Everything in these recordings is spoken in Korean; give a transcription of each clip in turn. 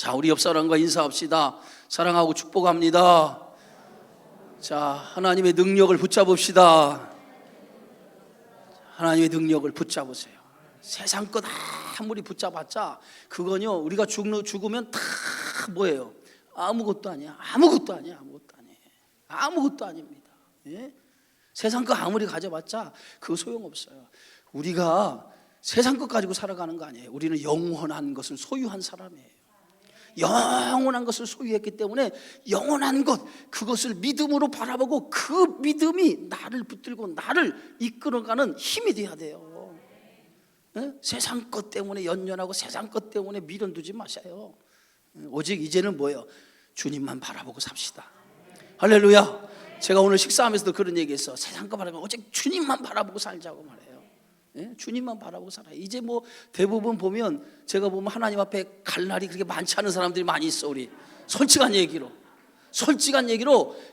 자, 우리 옆 사람과 인사합시다. 사랑하고 축복합니다. 자, 하나님의 능력을 붙잡읍시다. 하나님의 능력을 붙잡으세요. 세상 것 아무리 붙잡았자 그건요, 우리가 죽으면 다 뭐예요? 아무것도 아니야. 아무것도 아니야. 아무것도 아니에요. 아무것도 아닙니다. 예? 세상 것 아무리 가져봤자 그거 소용없어요. 우리가 세상 것 가지고 살아가는 거 아니에요. 우리는 영원한 것을 소유한 사람이에요. 영원한 것을 소유했기 때문에 영원한 것, 그것을 믿음으로 바라보고 그 믿음이 나를 붙들고 나를 이끌어가는 힘이 돼야 돼요. 네? 세상 것 때문에 연연하고 세상 것 때문에 미련 두지 마세요. 오직 이제는 뭐예요? 주님만 바라보고 삽시다. 할렐루야. 제가 오늘 식사하면서도 그런 얘기했어. 세상 것 바라보고 오직 주님만 바라보고 살자고 말해요. 예? 주님만 바라보고 살아요. 이제 뭐 대부분 보면, 제가 보면 하나님 앞에 갈 날이 그렇게 많지 않은 사람들이 많이 있어. 우리 솔직한 얘기로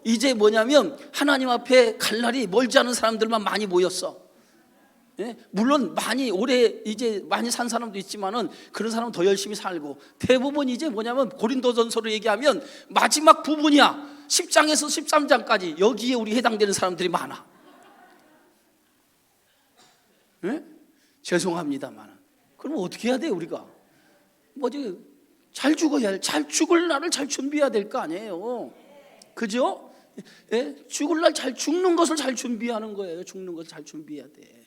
이제 뭐냐면 하나님 앞에 갈 날이 멀지 않은 사람들만 많이 모였어. 예? 물론 많이 오래 이제 많이 산 사람도 있지만은 그런 사람은 더 열심히 살고, 대부분 이제 뭐냐면 고린도전서로 얘기하면 마지막 부분이야. 10장에서 13장까지 여기에 우리 해당되는 사람들이 많아. 네? 죄송합니다만 그럼 어떻게 해야 돼? 우리가 뭐지? 잘 죽어야 할, 잘 죽을 날을 잘 준비해야 될 거 아니에요. 그죠? 예? 죽을 날 잘 죽는 것을 잘 준비하는 거예요. 죽는 것을 잘 준비해야 돼.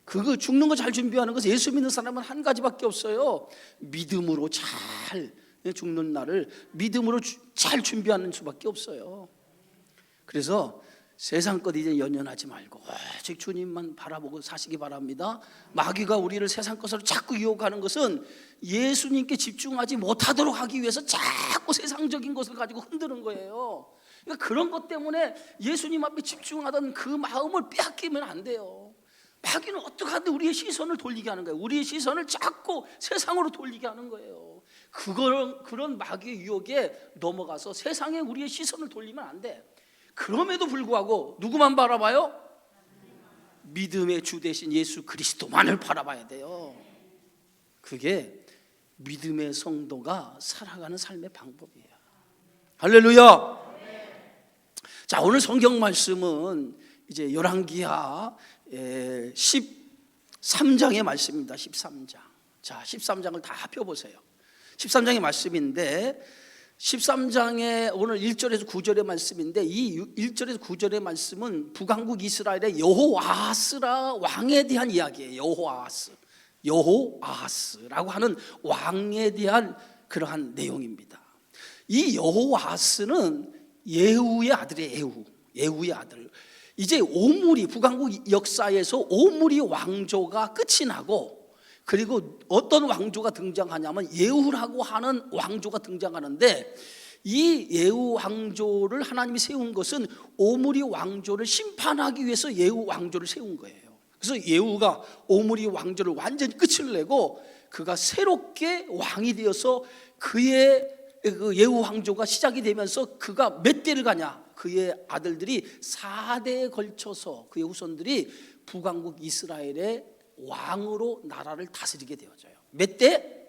그거 죽는 거 잘 준비하는 것은, 예수 믿는 사람은 한 가지밖에 없어요. 믿음으로 잘 죽는 날을 믿음으로 잘 준비하는 수밖에 없어요. 그래서 세상 것 이제 연연하지 말고 오직 주님만 바라보고 사시기 바랍니다. 마귀가 우리를 세상 것으로 자꾸 유혹하는 것은 예수님께 집중하지 못하도록 하기 위해서 자꾸 세상적인 것을 가지고 흔드는 거예요. 그러니까 그런 것 때문에 예수님 앞에 집중하던 그 마음을 빼앗기면 안 돼요. 마귀는 어떻게 하든 우리의 시선을 돌리게 하는 거예요. 우리의 시선을 자꾸 세상으로 돌리게 하는 거예요. 그런 마귀의 유혹에 넘어가서 세상에 우리의 시선을 돌리면 안 돼. 그럼에도 불구하고 누구만 바라봐요? 믿음의 주 되신 예수 그리스도만을 바라봐야 돼요. 그게 믿음의 성도가 살아가는 삶의 방법이에요. 할렐루야. 자, 오늘 성경 말씀은 이제 열왕기하 13장의 말씀입니다. 13장. 자, 13장을 다 펴보세요. 13장의 말씀인데, 13장의 오늘 1절에서 9절의 말씀인데, 이 1절에서 9절의 말씀은 북왕국 이스라엘의 여호아하스라 왕에 대한 이야기예요. 여호아하스라고 하는 왕에 대한 그러한 내용입니다. 이 여호아하스는 예후의 아들이에요. 예후의 아들. 이제 오므리, 북왕국 역사에서 오므리 왕조가 끝이 나고, 그리고 어떤 왕조가 등장하냐면 예후라고 하는 왕조가 등장하는데, 이 예후 왕조를 하나님이 세운 것은 오므리 왕조를 심판하기 위해서 예후 왕조를 세운 거예요. 그래서 예후가 오므리 왕조를 완전히 끝을 내고 그가 새롭게 왕이 되어서 그의 그 예후 왕조가 시작이 되면서 그가 몇 대를 가냐? 그의 아들들이 4대에 걸쳐서, 그의 후손들이 북왕국 이스라엘의 왕으로 나라를 다스리게 되어져요. 몇 대?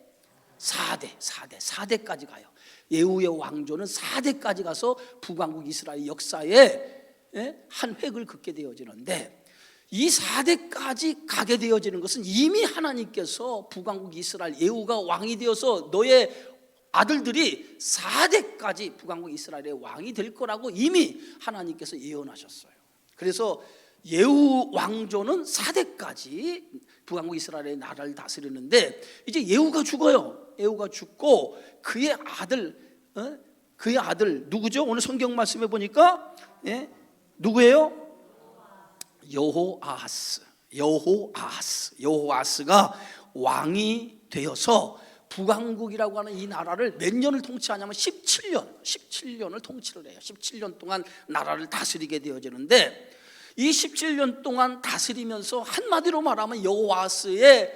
4대까지 가요. 예후의 왕조는 4대까지 가서 북왕국 이스라엘 역사에 한 획을 긋게 되어지는데, 이 4대까지 가게 되어지는 것은 이미 하나님께서 북왕국 이스라엘 예후가 왕이 되어서 너의 아들들이 4대까지 북왕국 이스라엘의 왕이 될 거라고 이미 하나님께서 예언하셨어요. 그래서 예후 왕조는 4대까지 북왕국 이스라엘의 나라를 다스리는데, 이제 예후가 죽어요. 예후가 죽고 그의 아들 누구죠? 오늘 성경 말씀에 보니까 누구예요? 여호아하스가 왕이 되어서 북왕국이라고 하는 이 나라를 몇 년을 통치하냐면 17년을 통치를 해요. 17년 동안 나라를 다스리게 되어지는데, 이 17년 동안 다스리면서 한마디로 말하면 여호아스의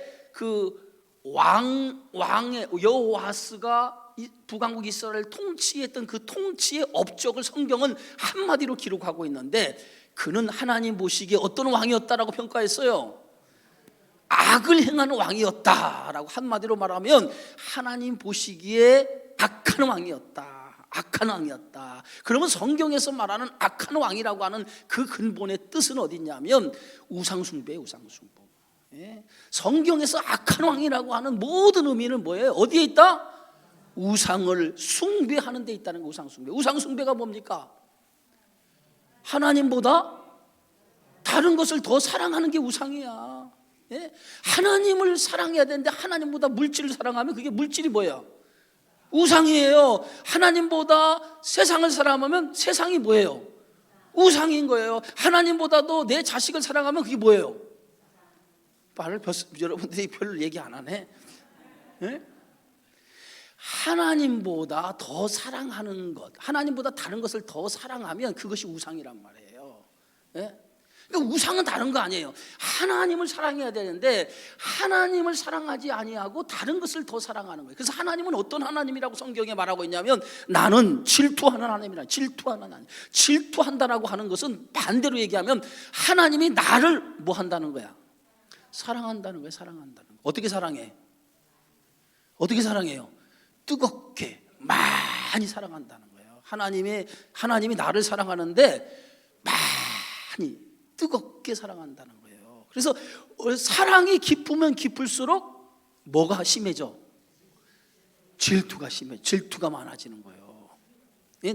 여호아스가 북왕국 이스라엘을 통치했던 그 통치의 업적을 성경은 한마디로 기록하고 있는데, 그는 하나님 보시기에 어떤 왕이었다라고 평가했어요? 악을 행하는 왕이었다라고. 한마디로 말하면 하나님 보시기에 악한 왕이었다. 악한 왕이었다. 그러면 성경에서 말하는 악한 왕이라고 하는 그 근본의 뜻은 어디냐면 우상숭배예요. 우상숭배. 예? 성경에서 악한 왕이라고 하는 모든 의미는 뭐예요? 어디에 있다? 우상을 숭배하는 데 있다는 거. 우상숭배. 우상숭배가 뭡니까? 하나님보다 다른 것을 더 사랑하는 게 우상이야. 예? 하나님을 사랑해야 되는데 하나님보다 물질을 사랑하면 그게 물질이 뭐예요? 우상이에요. 하나님보다 세상을 사랑하면 세상이 뭐예요? 우상인 거예요. 하나님보다도 내 자식을 사랑하면 그게 뭐예요? 여러분들이 별로 얘기 안 하네. 예? 하나님보다 더 사랑하는 것, 하나님보다 다른 것을 더 사랑하면 그것이 우상이란 말이에요. 예? 그러니까 우상은 다른 거 아니에요. 하나님을 사랑해야 되는데 하나님을 사랑하지 아니하고 다른 것을 더 사랑하는 거예요. 그래서 하나님은 어떤 하나님이라고 성경에 말하고 있냐면 나는 질투하는 하나님이라. 질투하는 하나님. 질투한다라고 하는 것은 반대로 얘기하면 하나님이 나를 뭐 한다는 거야? 사랑한다는 거예요. 사랑한다는 거. 어떻게 사랑해? 어떻게 사랑해요? 뜨겁게 많이 사랑한다는 거예요. 하나님이 나를 사랑하는데 많이 뜨겁게 사랑한다는 거예요. 그래서 사랑이 깊으면 깊을수록 뭐가 심해져? 질투가 심해. 질투가 많아지는 거예요.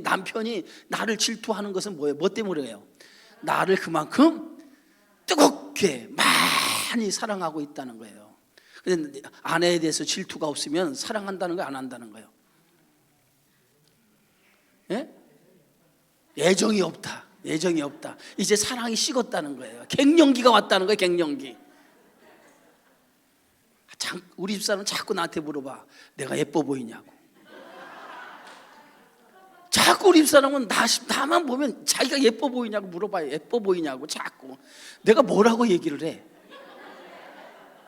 남편이 나를 질투하는 것은 뭐예요? 뭐 때문에요? 나를 그만큼 뜨겁게 많이 사랑하고 있다는 거예요. 그런데 아내에 대해서 질투가 없으면 사랑한다는 거예요? 안 한다는 거예요? 예? 애정이 없다. 애정이 없다. 이제 사랑이 식었다는 거예요. 갱년기가 왔다는 거예요. 갱년기. 우리 집사람은 자꾸 나한테 물어봐. 내가 예뻐 보이냐고. 자꾸 우리 집사람은 나만 보면 자기가 예뻐 보이냐고 물어봐요. 예뻐 보이냐고 자꾸. 내가 뭐라고 얘기를 해?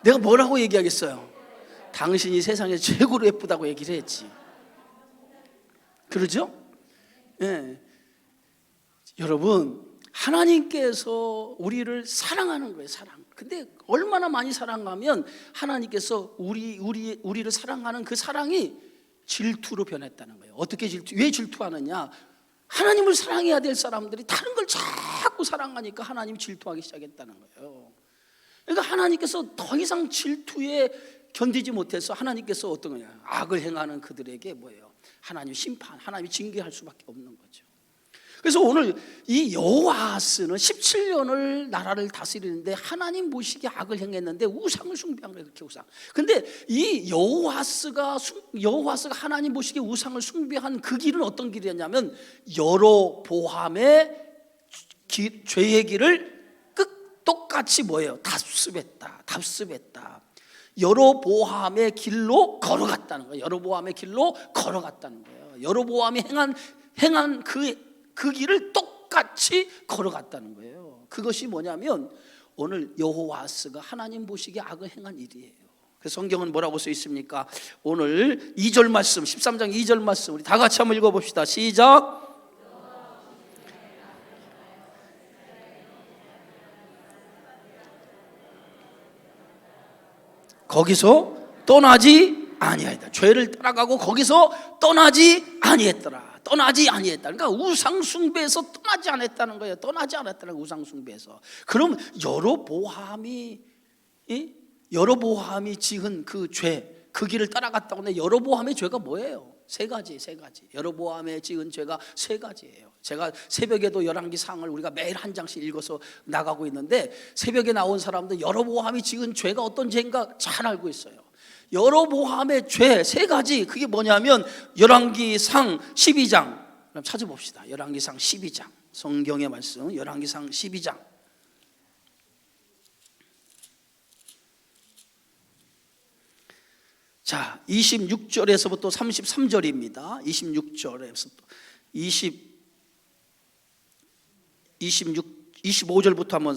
내가 뭐라고 얘기하겠어요? 당신이 세상에 최고로 예쁘다고 얘기를 했지. 그러죠? 예. 여러분, 하나님께서 우리를 사랑하는 거예요. 사랑. 근데 얼마나 많이 사랑하면 하나님께서 우리를 사랑하는 그 사랑이 질투로 변했다는 거예요. 어떻게 왜 질투하느냐? 하나님을 사랑해야 될 사람들이 다른 걸 자꾸 사랑하니까 하나님이 질투하기 시작했다는 거예요. 그러니까 하나님께서 더 이상 질투에 견디지 못해서 하나님께서 어떤 거냐? 악을 행하는 그들에게 뭐예요? 하나님 심판, 하나님이 징계할 수밖에 없는 거죠. 그래서 오늘 이 여호아하스는 17년을 나라를 다스리는데 하나님 모시게 악을 행했는데 우상을 숭배한 거예요. 그렇게 우상. 근데 이 여호아스가 하나님 모시게 우상을 숭배한 그 길은 어떤 길이었냐면 여로보암의 죄의 길을 똑같이 뭐예요? 답습했다. 여로보암의 길로 걸어갔다는 거예요. 여로보암의 길로 걸어갔다는 거예요. 여로보암이 행한 그 길을 똑같이 걸어갔다는 거예요. 그것이 뭐냐면 오늘 여호아스가 하나님 보시기에 악을 행한 일이에요. 그래서 성경은 뭐라고 써 있습니까? 오늘 2절 말씀, 13장 2절 말씀 우리 다 같이 한번 읽어봅시다. 시작. 거기서 떠나지 아니하였다. 죄를 따라가고 거기서 떠나지 아니했더라. 떠나지 아니했다. 그러니까 우상 숭배에서 떠나지 않았다는 거예요. 떠나지 않았다는 거예요. 우상 숭배에서. 그럼 여로보암이 지은 그 죄, 그 길을 따라갔다고 하는데 여로보암의 죄가 뭐예요? 세 가지. 여로보암의 지은 죄가 세 가지예요. 제가 새벽에도 열왕기상을 우리가 매일 한 장씩 읽어서 나가고 있는데 새벽에 나온 사람들 여로보암이 지은 죄가 어떤 죄인가 잘 알고 있어요. 여로보암의 죄 세 가지, 그게 뭐냐면 열왕기상 12장 그럼 찾아봅시다. 열왕기상 12장 성경의 말씀 열왕기상 12장 자 26절에서부터 33절입니다. 26절에서 25절부터 한번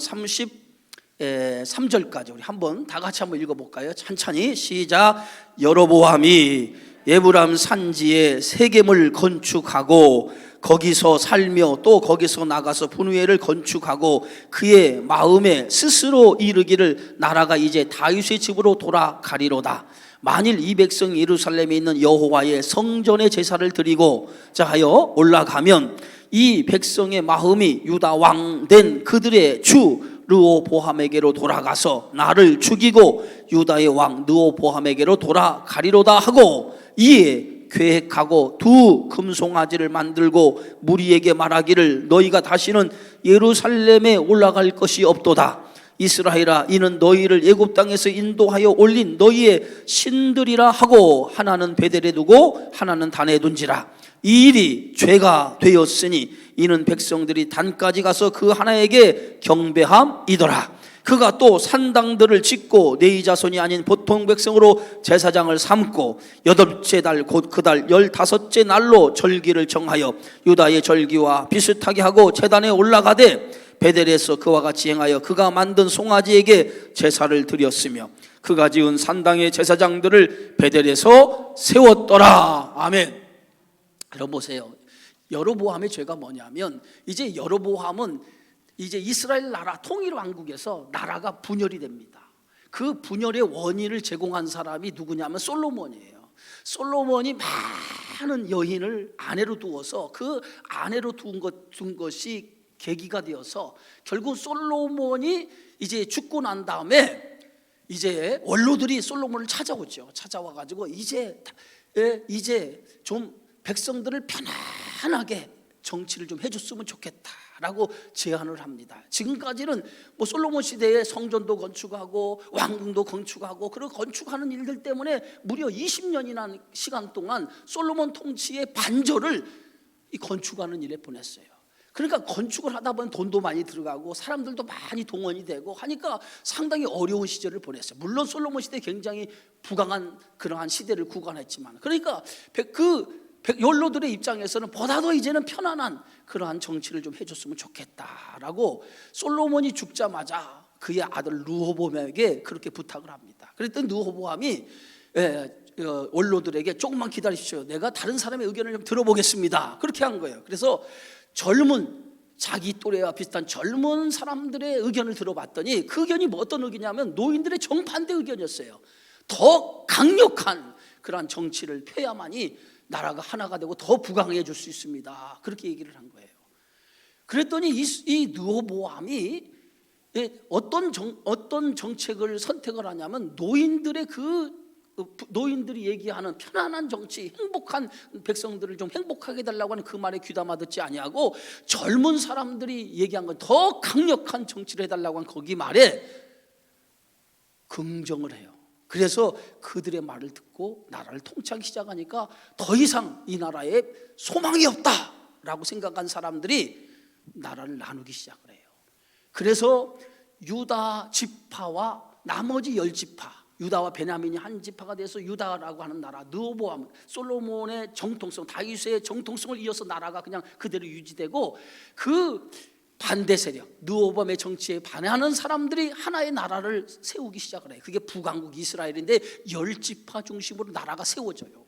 3절까지 우리 한번 다 같이 한번 읽어볼까요? 천천히 시작. 여로보암이 에브람 산지에 세겜을 건축하고 거기서 살며 또 거기서 나가서 분회를 건축하고 그의 마음에 스스로 이르기를 나라가 이제 다윗의 집으로 돌아가리로다. 만일 이 백성이 예루살렘에 있는 여호와의 성전에 제사를 드리고 자 하여 올라가면 이 백성의 마음이 유다 왕 된 그들의 주 르호보암에게로 돌아가서 나를 죽이고 유다의 왕 르호보암에게로 돌아가리로다 하고, 이에 계획하고 두 금송아지를 만들고 무리에게 말하기를 너희가 다시는 예루살렘에 올라갈 것이 없도다. 이스라엘아, 이는 너희를 애굽 땅에서 인도하여 올린 너희의 신들이라 하고 하나는 베델에 두고 하나는 단에 둔지라. 이 일이 죄가 되었으니 이는 백성들이 단까지 가서 그 하나에게 경배함이더라. 그가 또 산당들을 짓고 네 자손이 아닌 보통 백성으로 제사장을 삼고 여덟째 달 곧 그 달 15째 날로 절기를 정하여 유다의 절기와 비슷하게 하고 제단에 올라가되 베델에서 그와 같이 행하여 그가 만든 송아지에게 제사를 드렸으며 그가 지은 산당의 제사장들을 베델에서 세웠더라. 아멘. 여러분 보세요. 여로보암의 죄가 뭐냐면, 이제 여로보암은 이제 이스라엘 나라 통일 왕국에서 나라가 분열이 됩니다. 그 분열의 원인을 제공한 사람이 누구냐면 솔로몬이에요. 솔로몬이 많은 여인을 아내로 두어서 그 아내로 둔 것이 계기가 되어서 결국 솔로몬이 이제 죽고 난 다음에 이제 원로들이 솔로몬을 찾아오죠. 찾아와 가지고 이제 좀 백성들을 편안하게 정치를 좀 해줬으면 좋겠다라고 제안을 합니다. 지금까지는 뭐 솔로몬 시대에 성전도 건축하고 왕궁도 건축하고 그리고 건축하는 일들 때문에 무려 20년이나 시간 동안 솔로몬 통치의 반절을 이 건축하는 일에 보냈어요. 그러니까 건축을 하다 보면 돈도 많이 들어가고 사람들도 많이 동원이 되고 하니까 상당히 어려운 시절을 보냈어요. 물론 솔로몬 시대 굉장히 부강한 그러한 시대를 구간했지만, 그러니까 원로들의 입장에서는 보다 더 이제는 편안한 그러한 정치를 좀 해줬으면 좋겠다라고 솔로몬이 죽자마자 그의 아들 르호보암에게 그렇게 부탁을 합니다. 그랬더니 르호보암이 원로들에게 조금만 기다리십시오. 내가 다른 사람의 의견을 좀 들어보겠습니다. 그렇게 한 거예요. 그래서 젊은 자기 또래와 비슷한 젊은 사람들의 의견을 들어봤더니 그 의견이 뭐 어떤 의견이냐면 노인들의 정반대 의견이었어요. 더 강력한 그러한 정치를 펴야만이 나라가 하나가 되고 더 부강해질 수 있습니다. 그렇게 얘기를 한 거예요. 그랬더니 이 르호보암이 어떤 정책을 선택을 하냐면 노인들이 얘기하는 편안한 정치, 행복한 백성들을 좀 행복하게 해달라고 하는 그 말에 귀담아 듣지 아니하고 젊은 사람들이 얘기한 건 더 강력한 정치를 해달라고 하는 거기 말에 긍정을 해요. 그래서 그들의 말을 듣고 나라를 통치하기 시작하니까 더 이상 이 나라에 소망이 없다라고 생각한 사람들이 나라를 나누기 시작을 해요. 그래서 유다 지파와 나머지 10지파, 유다와 베냐민이 한 지파가 돼서 유다라고 하는 나라, 르호보암, 솔로몬의 정통성, 다윗의 정통성을 이어서 나라가 그냥 그대로 유지되고, 그 반대 세력, 르호보암의 정치에 반대하는 사람들이 하나의 나라를 세우기 시작을 해요. 그게 북왕국 이스라엘인데 10지파 중심으로 나라가 세워져요.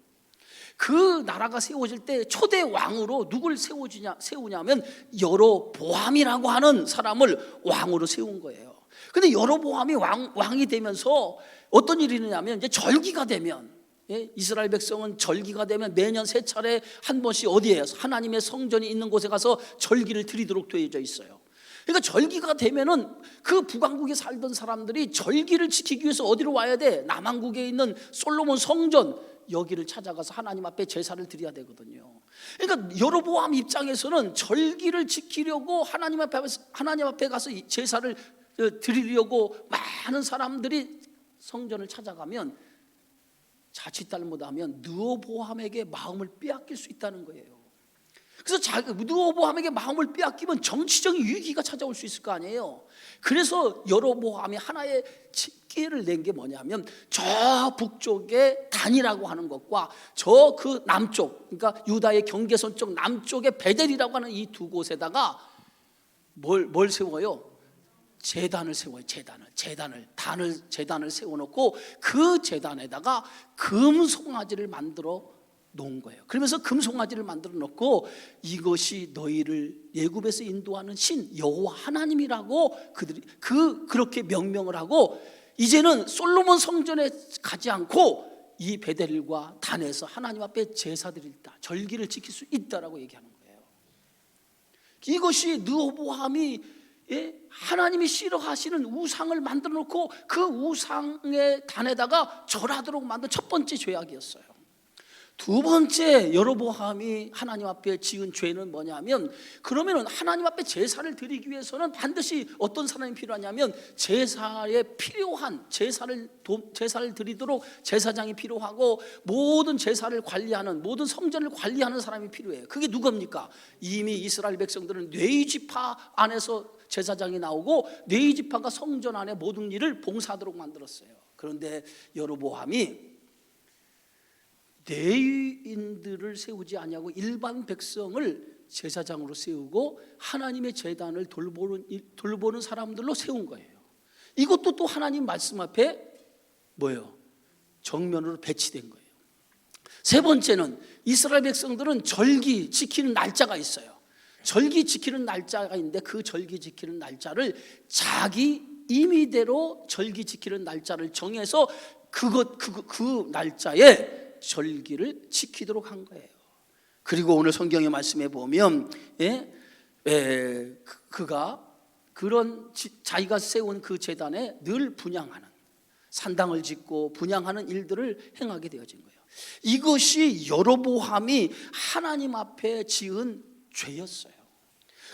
그 나라가 세워질 때 초대 왕으로 누굴 세우냐면 여로보암이라고 하는 사람을 왕으로 세운 거예요. 근데 여로보암이 왕이 되면서 어떤 일이 있느냐면, 이제 절기가 되면, 이스라엘 백성은 절기가 되면 매년 3차례 한 번씩 어디에 하나님의 성전이 있는 곳에 가서 절기를 드리도록 되어져 있어요. 그러니까 절기가 되면은 그 북왕국에 살던 사람들이 절기를 지키기 위해서 어디로 와야 돼? 남왕국에 있는 솔로몬 성전, 여기를 찾아가서 하나님 앞에 제사를 드려야 되거든요. 그러니까 여로보암 입장에서는 절기를 지키려고 하나님 앞에 가서 제사를 드리려고 많은 사람들이 성전을 찾아가면 자칫 잘못하면 르호보암에게 마음을 빼앗길 수 있다는 거예요. 그래서 르호보암에게 마음을 빼앗기면 정치적인 위기가 찾아올 수 있을 거 아니에요. 그래서 여로보암이 하나의 기회를 낸 게 뭐냐면, 저 북쪽의 단이라고 하는 것과 저 그 남쪽, 그러니까 유다의 경계선 쪽 남쪽의 베델이라고 하는 이 두 곳에다가 뭘 세워요? 제단을 세워요. 제단을 세워놓고 그 제단에다가 금송아지를 만들어 놓은 거예요. 그러면서 금송아지를 만들어 놓고 이것이 너희를 애굽에서 인도하는 신 여호와 하나님이라고 그들이 그렇게 명명을 하고, 이제는 솔로몬 성전에 가지 않고 이 베델과 단에서 하나님 앞에 제사 드릴다, 절기를 지킬 수 있다라고 얘기하는 거예요. 이것이 르호보암이 하나님이 싫어하시는 우상을 만들어 놓고 그 우상의 단에다가 절하도록 만든 첫 번째 죄악이었어요. 두 번째 여로보암이 하나님 앞에 지은 죄는 뭐냐면, 그러면은 하나님 앞에 제사를 드리기 위해서는 반드시 어떤 사람이 필요하냐면 제사에 필요한 제사를 드리도록 제사장이 필요하고, 모든 제사를 관리하는, 모든 성전을 관리하는 사람이 필요해요. 그게 누굽니까? 이미 이스라엘 백성들은 뇌이지파 안에서 제사장이 나오고 뇌이지파가 성전 안에 모든 일을 봉사하도록 만들었어요. 그런데 여로보암이 레위인들을 세우지 아니하고 일반 백성을 제사장으로 세우고 하나님의 제단을 돌보는 사람들로 세운 거예요. 이것도 또 하나님 말씀 앞에 뭐예요? 정면으로 배치된 거예요. 세 번째는 이스라엘 백성들은 절기 지키는 날짜가 있어요. 절기 지키는 날짜가 있는데 그 절기 지키는 날짜를 자기 임의대로 절기 지키는 날짜를 정해서 그 날짜에 절기를 지키도록 한 거예요. 그리고 오늘 성경의 말씀에 보면 그가 그런 자기가 세운 그 제단에 늘 분향하는, 산당을 짓고 분향하는 일들을 행하게 되어진 거예요. 이것이 여로보암이 하나님 앞에 지은 죄였어요.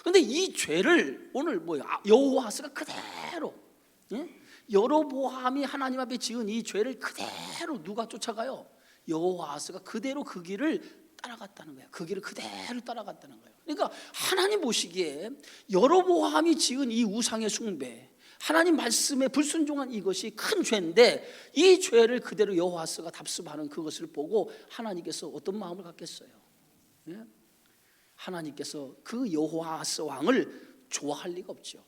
그런데 이 죄를 오늘 여호와스가 그대로, 여로보암이 하나님 앞에 지은 이 죄를 그대로 누가 쫓아가요? 여호와스가 그대로 그 길을 따라갔다는 거예요. 그 길을 그대로 따라갔다는 거예요. 그러니까 하나님 보시기에 여로보암이 지은 이 우상의 숭배, 하나님 말씀에 불순종한 이것이 큰 죄인데, 이 죄를 그대로 여호와스가 답습하는 그것을 보고 하나님께서 어떤 마음을 갖겠어요? 하나님께서 그 여호와스 왕을 좋아할 리가 없죠.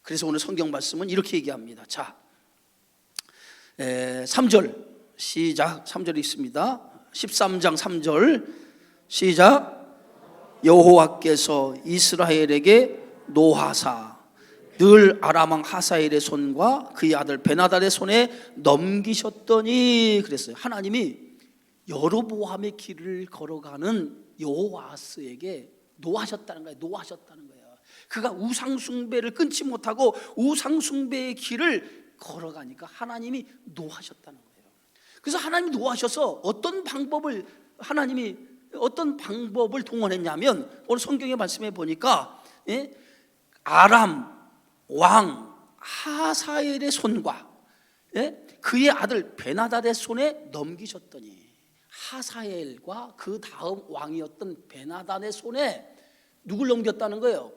그래서 오늘 성경 말씀은 이렇게 얘기합니다. 자, 3절 시작. 3절 읽습니다. 13장 3절 시작. 여호와께서 이스라엘에게 노하사 늘 아람 왕 하사엘의 손과 그의 아들 베나닷의 손에 넘기셨더니, 그랬어요. 하나님이 여로보암의 길을 걸어가는 여호와스에게 노하셨다는 거예요. 노하셨다는 거예요. 그가 우상 숭배를 끊지 못하고 우상 숭배의 길을 걸어가니까 하나님이 노하셨다는 거예요. 그래서 하나님이 노하셔서 어떤 방법을 동원했냐면, 오늘 성경의 말씀에 보니까 아람 왕 하사엘의 손과 그의 아들 베나닷의 손에 넘기셨더니, 하사엘과 그 다음 왕이었던 베나닷의 손에 누굴 넘겼다는 거예요?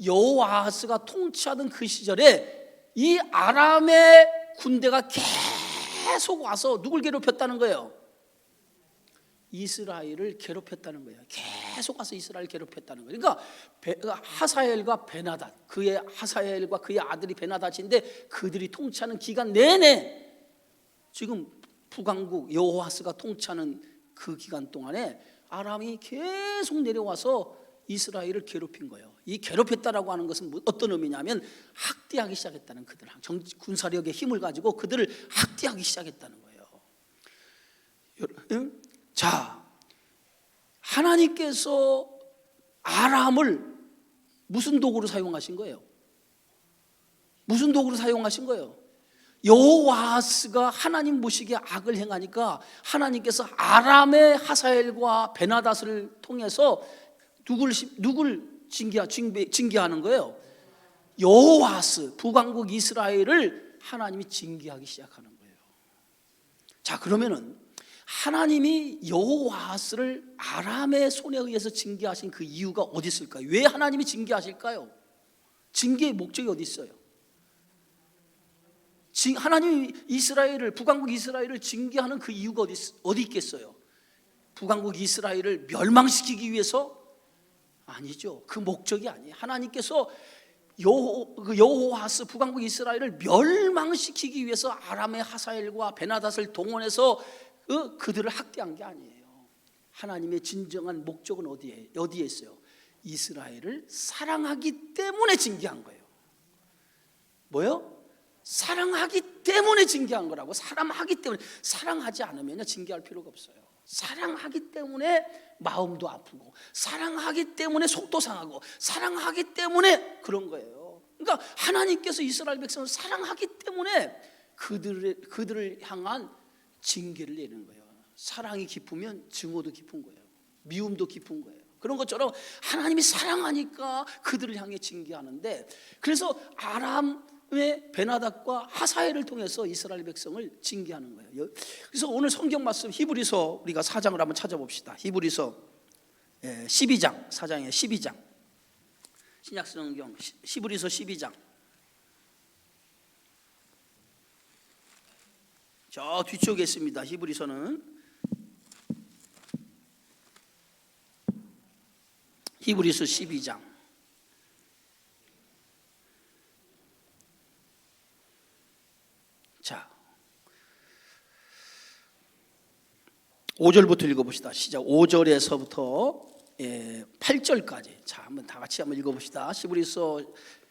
여호아하스가 통치하던 그 시절에 이 아람의 군대가 계속 와서 누굴 괴롭혔다는 거예요? 이스라엘을 괴롭혔다는 거예요. 계속 와서 이스라엘을 괴롭혔다는 거예요. 그러니까 하사엘과 베나닷, 하사엘과 그의 아들이 베나닷인데, 그들이 통치하는 기간 내내 지금 북왕국 여호아스가 통치하는 그 기간 동안에 아람이 계속 내려와서 이스라엘을 괴롭힌 거예요. 이 괴롭혔다라고 하는 것은 어떤 의미냐면 학대하기 시작했다는, 그들 군사력의 힘을 가지고 그들을 학대하기 시작했다는 거예요. 자, 하나님께서 아람을 무슨 도구로 사용하신 거예요? 무슨 도구로 사용하신 거예요? 여호아스가 하나님 보시기에 악을 행하니까 하나님께서 아람의 하사엘과 베나닷을 통해서 누굴 징계하는 거예요? 여호아스, 북왕국 이스라엘을 하나님이 징계하기 시작하는 거예요. 자, 그러면은 하나님이 여호아스를 아람의 손에 의해서 징계하신 그 이유가 어디 있을까요? 왜 하나님이 징계하실까요? 징계의 목적이 어디 있어요? 하나님이 북왕국 이스라엘을 징계하는 그 이유가 어디 있겠어요? 북왕국 이스라엘을 멸망시키기 위해서? 아니죠. 그 목적이 아니에요. 하나님께서 여호아스 북왕국 이스라엘을 멸망시키기 위해서 아람의 하사엘과 베나닷을 동원해서 그들을 학대한 게 아니에요. 하나님의 진정한 목적은 어디에 있어요? 이스라엘을 사랑하기 때문에 징계한 거예요. 뭐요? 사랑하기 때문에 징계한 거라고. 사랑하기 때문에. 사랑하지 않으면 징계할 필요가 없어요. 사랑하기 때문에 마음도 아프고, 사랑하기 때문에 속도 상하고, 사랑하기 때문에 그런 거예요. 그러니까 하나님께서 이스라엘 백성을 사랑하기 때문에 그들을 향한 징계를 내는 거예요. 사랑이 깊으면 증오도 깊은 거예요. 미움도 깊은 거예요. 그런 것처럼 하나님이 사랑하니까 그들을 향해 징계하는데, 그래서 아람의 베나닥과 하사엘을 통해서 이스라엘 백성을 징계하는 거예요. 그래서 오늘 성경 말씀 히브리서 우리가 4장을 한번 찾아봅시다. 히브리서 12장, 4장에 12장, 신약 성경 히브리서 12장. 저 뒤쪽에 있습니다. 히브리서는 히브리서 12장. 자, 5절부터 읽어봅시다. 시작. 5절에서부터 8절까지. 자, 한번 다 같이 한번 읽어봅시다. 히브리서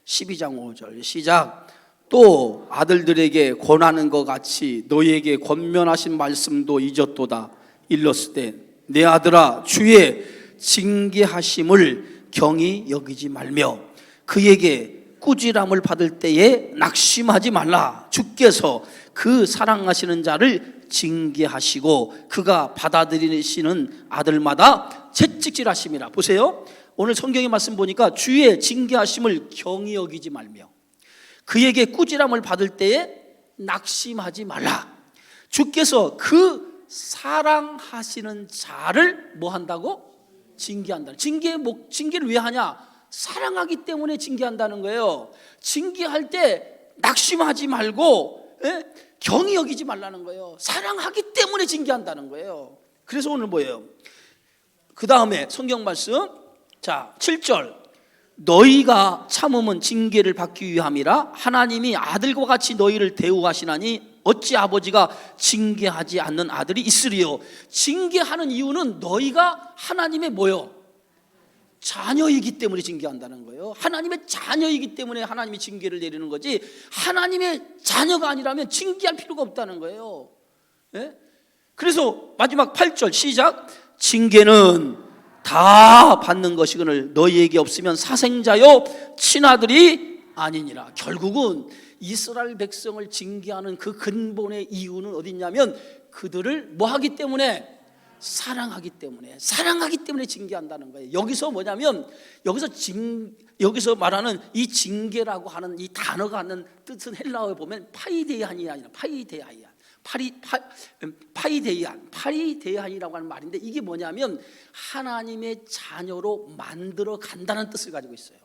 12장 5절 시작. 또 아들들에게 권하는 것 같이 너희에게 권면하신 말씀도 잊었도다. 일렀으되 내 아들아, 주의 징계하심을 경히 여기지 말며 그에게 꾸지람을 받을 때에 낙심하지 말라. 주께서 그 사랑하시는 자를 징계하시고 그가 받아들이시는 아들마다 채찍질하심이라. 보세요. 오늘 성경의 말씀 보니까 주의 징계하심을 경히 여기지 말며 그에게 꾸지람을 받을 때에 낙심하지 말라. 주께서 그 사랑하시는 자를 뭐 한다고? 징계한다. 징계를 왜 하냐? 사랑하기 때문에 징계한다는 거예요. 징계할 때 낙심하지 말고 경히 여기지 말라는 거예요. 사랑하기 때문에 징계한다는 거예요. 그래서 오늘 뭐예요? 그 다음에 성경 말씀, 자 7절. 너희가 참음은 징계를 받기 위함이라. 하나님이 아들과 같이 너희를 대우하시나니 어찌 아버지가 징계하지 않는 아들이 있으리요. 징계하는 이유는 너희가 하나님의 뭐요? 자녀이기 때문에 징계한다는 거예요. 하나님의 자녀이기 때문에 하나님이 징계를 내리는 거지, 하나님의 자녀가 아니라면 징계할 필요가 없다는 거예요. 그래서 마지막 8절 시작. 징계는 다 받는 것이거늘 너희에게 없으면 사생자요 친아들이 아니니라. 결국은 이스라엘 백성을 징계하는 그 근본의 이유는 어디 있냐면 그들을 뭐 하기 때문에? 사랑하기 때문에 징계한다는 거예요. 여기서 뭐냐면 여기서 말하는 이 징계라고 하는 이 단어가 하는 뜻은 헬라어에 보면 파이데이안이 아니라 파이데이안이라고 하는 말인데, 이게 뭐냐면 하나님의 자녀로 만들어 간다는 뜻을 가지고 있어요.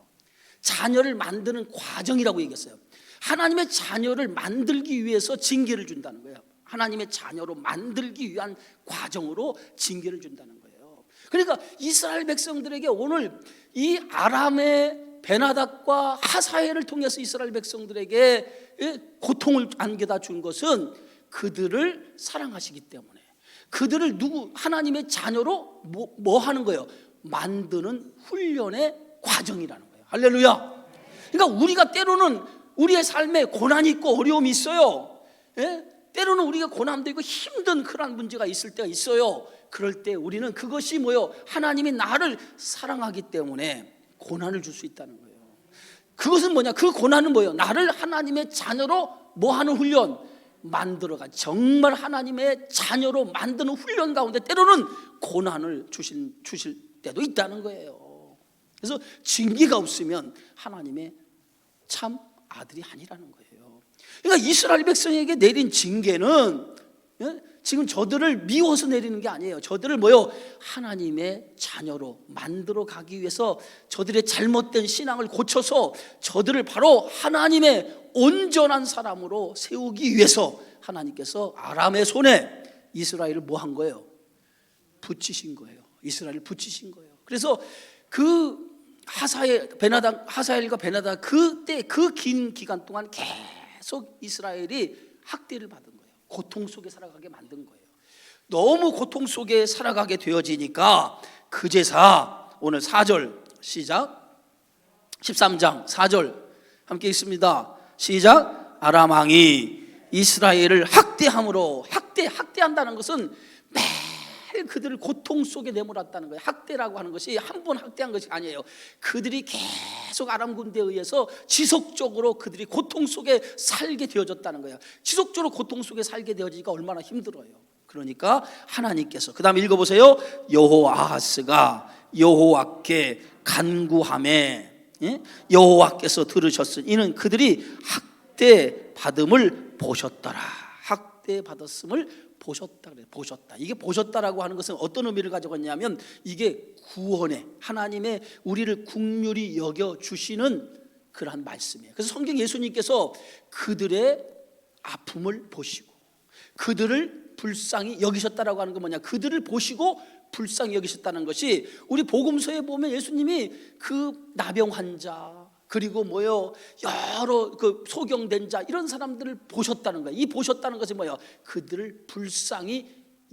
자녀를 만드는 과정이라고 얘기했어요. 하나님의 자녀를 만들기 위해서 징계를 준다는 거예요. 하나님의 자녀로 만들기 위한 과정으로 징계를 준다는 거예요. 그러니까 이스라엘 백성들에게 오늘 이 아람의 베나닥과 하사엘을 통해서 이스라엘 백성들에게 고통을 안겨다 준 것은 그들을 사랑하시기 때문에, 그들을 하나님의 자녀로 뭐 하는 거예요? 만드는 훈련의 과정이라는 거예요. 할렐루야. 그러니까 우리가 때로는 우리의 삶에 고난이 있고 어려움이 있어요. 때로는 우리가 고난도 있고 힘든 그런 문제가 있을 때가 있어요. 그럴 때 우리는 그것이 뭐요? 하나님이 나를 사랑하기 때문에 고난을 줄 수 있다는 거예요. 그것은 뭐냐? 그 고난은 뭐예요? 나를 하나님의 자녀로 뭐 하는 훈련? 만들어가 정말 하나님의 자녀로 만드는 훈련 가운데 때로는 고난을 주실 때도 있다는 거예요. 그래서 징계가 없으면 하나님의 참 아들이 아니라는 거예요. 그러니까 이스라엘 백성에게 내린 징계는 지금 저들을 미워서 내리는 게 아니에요. 저들을 뭐요? 하나님의 자녀로 만들어 가기 위해서 저들의 잘못된 신앙을 고쳐서 저들을 바로 하나님의 온전한 사람으로 세우기 위해서 하나님께서 아람의 손에 이스라엘을 뭐 한 거예요? 붙이신 거예요. 이스라엘을 붙이신 거예요. 그래서 그 하사엘과 베나닥 그때 그 긴 기간 동안 계속 이스라엘이 학대를 받은 거예요. 고통 속에 살아가게 만든 거예요. 너무 고통 속에 살아가게 되어지니까 그제사 오늘 4절 시작. 13장 4절 함께 읽습니다. 시작. 아람 왕이 이스라엘을 학대함으로, 학대한다는 것은 매일 그들을 고통 속에 내몰았다는 거예요. 학대라고 하는 것이 한 번 학대한 것이 아니에요. 그들이 계속 아람 군대에 의해서 지속적으로 그들이 고통 속에 살게 되어졌다는 거예요. 지속적으로 고통 속에 살게 되어지니까 얼마나 힘들어요. 그러니까 하나님께서, 그 다음에 읽어보세요. 여호아하스가 여호와께 간구하매 여호와께서 들으셨으니 이는 그들이 학대 받음을 보셨더라. 학대 받았음을 보셨다 그래요. 보셨다. 이게 보셨다라고 하는 것은 어떤 의미를 가져갔냐면 이게 구원의, 하나님의 우리를 긍휼히 여겨 주시는 그러한 말씀이에요. 그래서 성경 예수님께서 그들의 아픔을 보시고 그들을 불쌍히 여기셨다라고 하는 건 뭐냐? 그들을 보시고 불쌍히 여기셨다는 것이 우리 복음서에 보면 예수님이 그 나병 환자 그리고 뭐요 여러 그 소경된 자 이런 사람들을 보셨다는 거예요. 이 보셨다는 것이 뭐예요? 그들을 불쌍히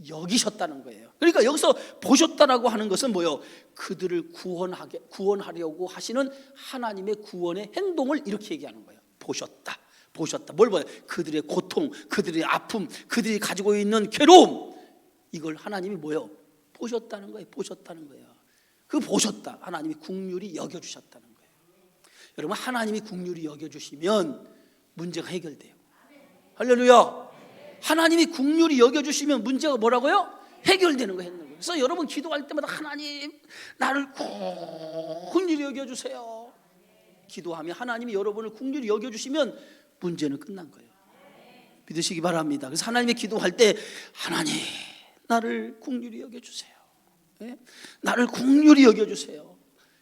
여기셨다는 거예요. 그러니까 여기서 보셨다라고 하는 것은 뭐예요? 그들을 구원하려고 하시는 하나님의 구원의 행동을 이렇게 얘기하는 거예요. 보셨다. 뭘 봐요? 그들의 고통, 그들의 아픔, 그들이 가지고 있는 괴로움, 이걸 하나님이 뭐예요? 보셨다는 거예요. 보셨다는 거예요. 그 보셨다. 하나님이 긍휼히 여겨주셨다는 거예요. 여러분, 하나님이 긍휼히 여겨주시면 문제가 해결돼요. 할렐루야. 하나님이 긍휼히 여겨주시면 문제가 뭐라고요? 해결되는 거예요. 그래서 여러분 기도할 때마다 하나님 나를 긍휼히 여겨주세요. 기도하면 하나님이 여러분을 긍휼히 여겨주시면 문제는 끝난 거예요. 믿으시기 바랍니다. 그래서 하나님의 기도할 때 하나님 나를 긍휼히 여겨주세요. 네? 나를 긍휼히 여겨주세요.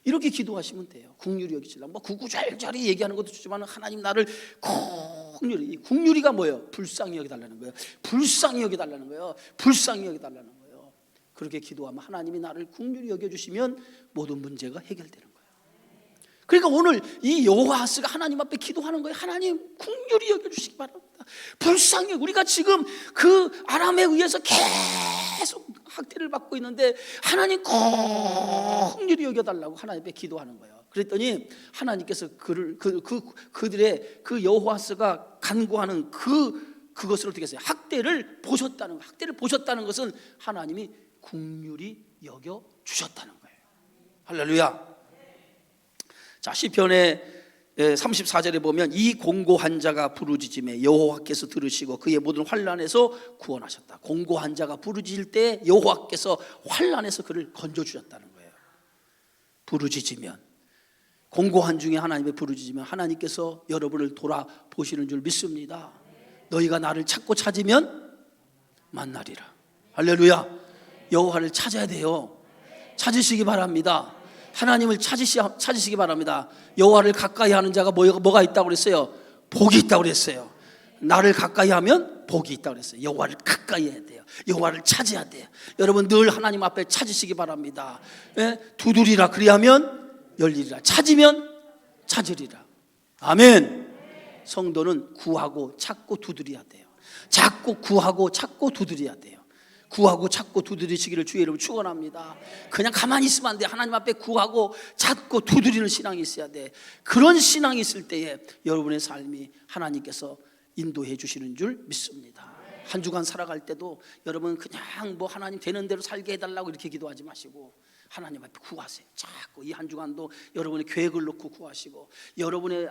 이렇게 기도하시면 돼요. 긍휼히 여기시려고 뭐 구구절절히 얘기하는 것도 좋지만 하나님 나를 긍휼히, 긍휼히가 뭐예요? 불쌍히 여겨달라는 거예요. 불쌍히 여겨달라는 거예요. 불쌍히 여겨달라는 거예요. 그렇게 기도하면 하나님이 나를 긍휼히 여겨주시면 모든 문제가 해결되는 거예요. 그러니까 오늘 이 여호아하스가 하나님 앞에 기도하는 거예요. 하나님 긍휼히 여겨주시기 바랍니다. 불쌍히, 우리가 지금 그 아람에 의해서 계속 학대를 받고 있는데 하나님 긍휼히 여겨달라고 하나님 앞에 기도하는 거예요. 그랬더니 하나님께서 그들의 그 여호아스가 간구하는 그것을 어떻게 했어요? 학대를 보셨다는 거. 학대를 보셨다는 것은 하나님이 긍휼히 여겨 주셨다는 거예요. 할렐루야. 자, 시편의 34절에 보면 이 공고한 자가 부르짖음에 여호와께서 들으시고 그의 모든 환난에서 구원하셨다. 공고한 자가 부르짖을 때 여호와께서 환난에서 그를 건져주셨다는 거예요. 부르짖으면, 공고한 중에 하나님의 부르짖으면 하나님께서 여러분을 돌아보시는 줄 믿습니다. 너희가 나를 찾고 찾으면 만나리라. 할렐루야. 여호와를 찾아야 돼요. 찾으시기 바랍니다. 하나님을 찾으시기 바랍니다. 여호와를 가까이 하는 자가 뭐가 있다고 그랬어요? 복이 있다고 그랬어요. 나를 가까이 하면 복이 있다고 그랬어요. 여호와를 가까이 해야 돼요. 여호와를 찾아야 돼요. 여러분 늘 하나님 앞에 찾으시기 바랍니다. 두드리라 그리하면 열리리라. 찾으면 찾으리라. 아멘. 성도는 구하고 찾고 두드려야 돼요. 자꾸 구하고 찾고 두드려야 돼요. 구하고 찾고 두드리시기를 주의 이름으로 축원합니다. 그냥 가만히 있으면 안 돼. 하나님 앞에 구하고 찾고 두드리는 신앙이 있어야 돼. 그런 신앙이 있을 때에 여러분의 삶이 하나님께서 인도해 주시는 줄 믿습니다. 한 주간 살아갈 때도 여러분 그냥 뭐 하나님 되는 대로 살게 해달라고 이렇게 기도하지 마시고 하나님 앞에 구하세요. 자꾸 이 한 주간도 여러분의 계획을 놓고 구하시고 여러분의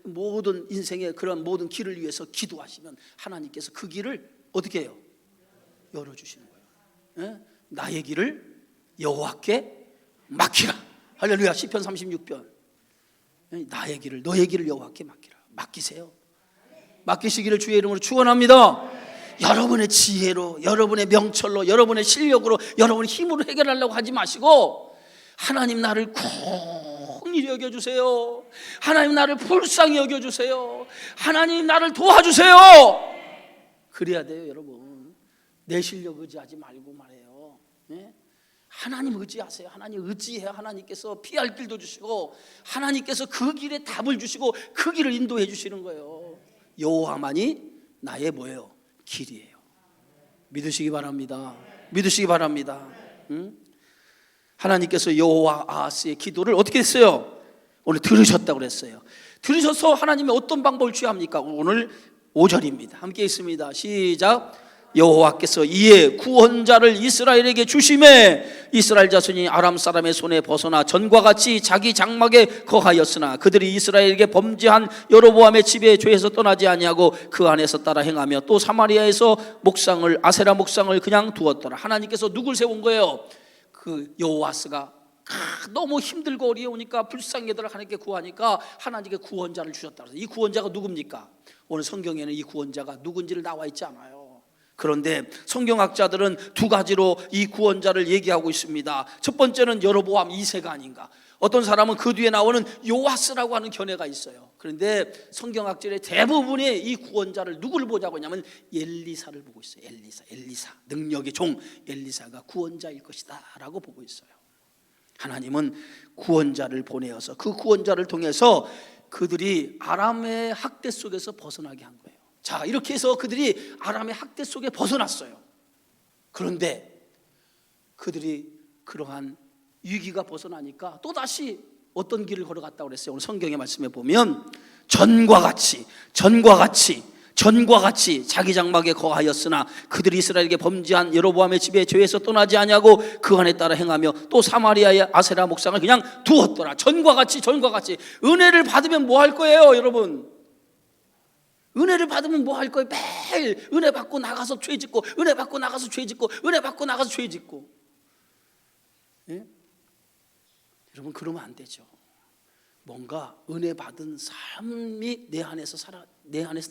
모든 인생의 그런 모든 길을 위해서 기도하시면 하나님께서 그 길을 어떻게 해요? 열어주시는 거예요. 나의 길을 여호와께 맡기라. 할렐루야. 시편 36편. 나의 길을, 너의 길을 여호와께 맡기라. 맡기세요. 맡기시기를 주의 이름으로 축원합니다. 여러분의 지혜로, 여러분의 명철로, 여러분의 실력으로, 여러분의 힘으로 해결하려고 하지 마시고 하나님 나를 긍휼히 여겨주세요. 하나님 나를 불쌍히 여겨주세요. 하나님 나를 도와주세요. 그래야 돼요. 여러분 내 실력 의지하지 말고 말해요. 네? 하나님 의지하세요. 하나님 의지해야 하나님께서 피할 길도 주시고 하나님께서 그 길에 답을 주시고 그 길을 인도해 주시는 거예요. 여호와만이 나의 뭐예요? 길이에요. 믿으시기 바랍니다. 믿으시기 바랍니다. 하나님께서 여호아하스의 기도를 어떻게 했어요? 오늘 들으셨다고 그랬어요. 들으셔서 하나님이 어떤 방법을 취합니까? 오늘 5절입니다. 함께 있습니다. 시작. 여호와께서 이에 구원자를 이스라엘에게 주심에 이스라엘 자손이 아람 사람의 손에 벗어나 전과 같이 자기 장막에 거하였으나 그들이 이스라엘에게 범죄한 여로보암의 집에 죄에서 떠나지 아니하고 그 안에서 따라 행하며 또 사마리아에서 아세라 목상을 그냥 두었더라. 하나님께서 누굴 세운 거예요? 그 여호와스가 너무 힘들고 어려우니까 불쌍히들 하나님께 구하니까 하나님께 구원자를 주셨다. 이 구원자가 누굽니까? 오늘 성경에는 이 구원자가 누군지를 나와 있지 않아요. 그런데 성경학자들은 두 가지로 이 구원자를 얘기하고 있습니다. 첫 번째는 여로보암 2세가 아닌가. 어떤 사람은 그 뒤에 나오는 요아스라고 하는 견해가 있어요. 그런데 성경학자의 대부분의 이 구원자를 누구를 보자고 하냐면 엘리사를 보고 있어요. 엘리사 능력의 종 엘리사가 구원자일 것이다 라고 보고 있어요. 하나님은 구원자를 보내어서 그 구원자를 통해서 그들이 아람의 학대 속에서 벗어나게 한 거예요. 자, 이렇게 해서 그들이 아람의 학대 속에 벗어났어요. 그런데 그들이 그러한 위기가 벗어나니까 또다시 어떤 길을 걸어갔다고 그랬어요? 오늘 성경의 말씀에 보면 전과 같이 자기 장막에 거하였으나 그들이 이스라엘에게 범죄한 여로보암의 집에 죄에서 떠나지 아니하고 그 안에 따라 행하며 또 사마리아의 아세라 목상을 그냥 두었더라. 전과 같이 은혜를 받으면 뭐 할 거예요, 여러분? 은혜를 받으면 뭐 할 거예요? 매일 은혜 받고 나가서 죄 짓고 은혜 받고 나가서 죄 짓고 은혜 받고 나가서 죄 짓고. 예? 여러분 그러면 안 되죠. 뭔가 은혜 받은 삶이 내 안에서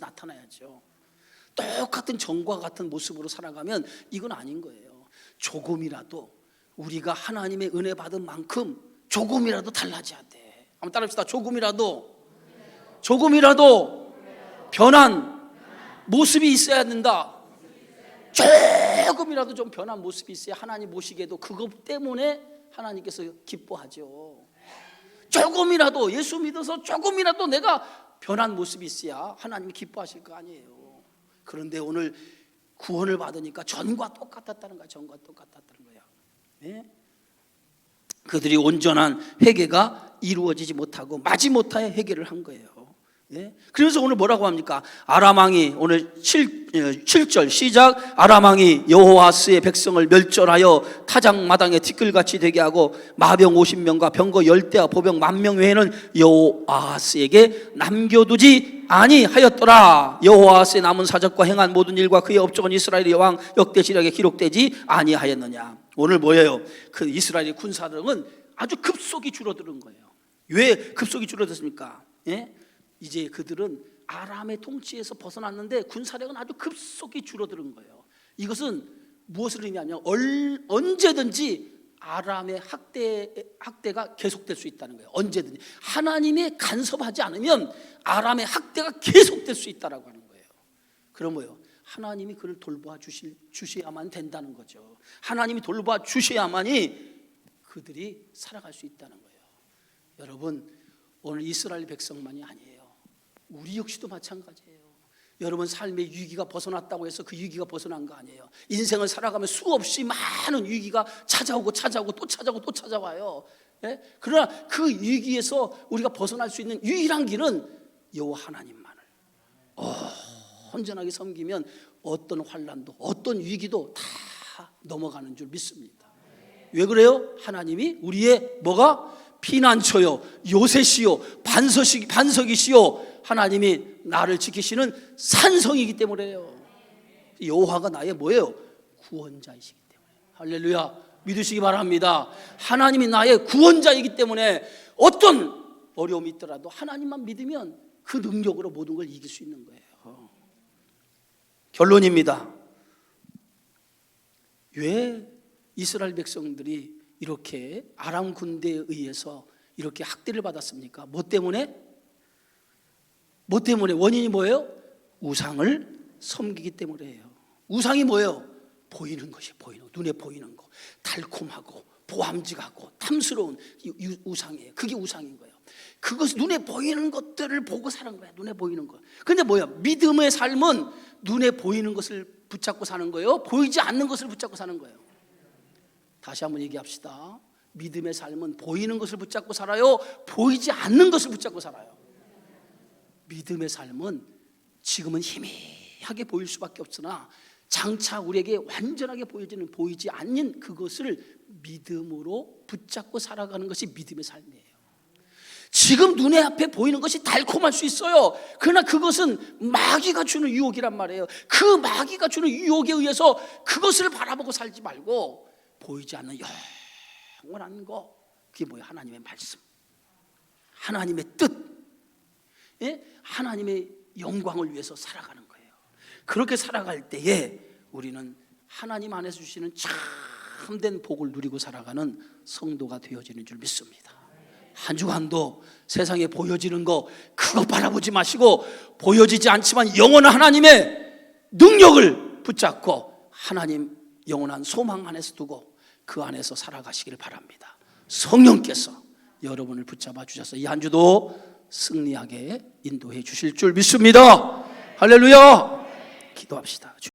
나타나야죠. 똑같은 전과 같은 모습으로 살아가면 이건 아닌 거예요. 조금이라도 우리가 하나님의 은혜 받은 만큼 조금이라도 달라져야 돼. 한번 따라합시다. 조금이라도 변한 모습이 있어야 된다. 조금이라도 좀 변한 모습이 있어야 하나님 보시기에도 그것 때문에 하나님께서 기뻐하죠. 조금이라도 예수 믿어서 조금이라도 내가 변한 모습이 있어야 하나님이 기뻐하실 거 아니에요. 그런데 오늘 구원을 받으니까 전과 똑같았다는 거야. 네? 그들이 온전한 회개가 이루어지지 못하고 마지못하에 회개를 한 거예요. 예? 그래서 오늘 뭐라고 합니까? 아람 왕이 오늘 7절 시작. 아람 왕이 여호아스의 백성을 멸절하여 타작마당에 티끌같이 되게 하고 마병 50명과 병거 10대와 보병 10,000명 외에는 여호아스에게 남겨두지 아니하였더라. 여호아스의 남은 사적과 행한 모든 일과 그의 업적은 이스라엘의 왕 역대지략에 기록되지 아니하였느냐. 오늘 뭐예요? 그 이스라엘의 군사력은 아주 급속히 줄어드는 거예요. 왜 급속히 줄어들었습니까? 예? 이제 그들은 아람의 통치에서 벗어났는데 군사력은 아주 급속히 줄어드는 거예요. 이것은 무엇을 의미하냐면 언제든지 아람의 학대가 계속될 수 있다는 거예요. 언제든지 하나님이 간섭하지 않으면 아람의 학대가 계속될 수 있다라고 하는 거예요. 그럼 뭐예요? 하나님이 그를 돌봐 주셔야만 된다는 거죠. 하나님이 돌봐 주셔야만이 그들이 살아갈 수 있다는 거예요. 여러분 오늘 이스라엘 백성만이 아니에요. 우리 역시도 마찬가지예요. 여러분 삶의 위기가 벗어났다고 해서 그 위기가 벗어난 거 아니에요. 인생을 살아가면 수없이 많은 위기가 찾아오고 또 찾아와요. 예? 그러나 그 위기에서 우리가 벗어날 수 있는 유일한 길은 여호와 하나님만을 온전하게 섬기면 어떤 환난도 어떤 위기도 다 넘어가는 줄 믿습니다. 왜 그래요? 하나님이 우리의 뭐가? 피난처요, 요새시요, 반석이시요, 하나님이 나를 지키시는 산성이기 때문에요. 여호와가 나의 뭐예요? 구원자이시기 때문에. 할렐루야, 믿으시기 바랍니다. 하나님이 나의 구원자이기 때문에 어떤 어려움이 있더라도 하나님만 믿으면 그 능력으로 모든 걸 이길 수 있는 거예요. 결론입니다. 왜 이스라엘 백성들이 이렇게 아람 군대에 의해서 이렇게 학대를 받았습니까? 뭐 때문에? 원인이 뭐예요? 우상을 섬기기 때문이에요. 우상이 뭐예요? 보이는 것이 눈에 보이는 거, 달콤하고 보암직하고 탐스러운 우상이에요. 그게 우상인 거예요. 그것 눈에 보이는 것들을 보고 사는 거예요. 눈에 보이는 것. 근데 뭐야? 믿음의 삶은 눈에 보이는 것을 붙잡고 사는 거예요. 보이지 않는 것을 붙잡고 사는 거예요. 다시 한번 얘기합시다. 믿음의 삶은 보이는 것을 붙잡고 살아요? 보이지 않는 것을 붙잡고 살아요? 믿음의 삶은 지금은 희미하게 보일 수밖에 없으나 장차 우리에게 완전하게 보이지 않는 그것을 믿음으로 붙잡고 살아가는 것이 믿음의 삶이에요. 지금 눈에 앞에 보이는 것이 달콤할 수 있어요. 그러나 그것은 마귀가 주는 유혹이란 말이에요. 그 마귀가 주는 유혹에 의해서 그것을 바라보고 살지 말고 보이지 않는 영원한 거, 그게 뭐예요? 하나님의 말씀, 하나님의 뜻, 하나님의 영광을 위해서 살아가는 거예요. 그렇게 살아갈 때에 우리는 하나님 안에서 주시는 참된 복을 누리고 살아가는 성도가 되어지는 줄 믿습니다. 한 주간도 세상에 보여지는 거 그거 바라보지 마시고 보여지지 않지만 영원한 하나님의 능력을 붙잡고 하나님 영원한 소망 안에서 두고 그 안에서 살아가시기를 바랍니다. 성령께서 여러분을 붙잡아 주셔서 이 한 주도 승리하게 인도해 주실 줄 믿습니다. 할렐루야. 기도합시다.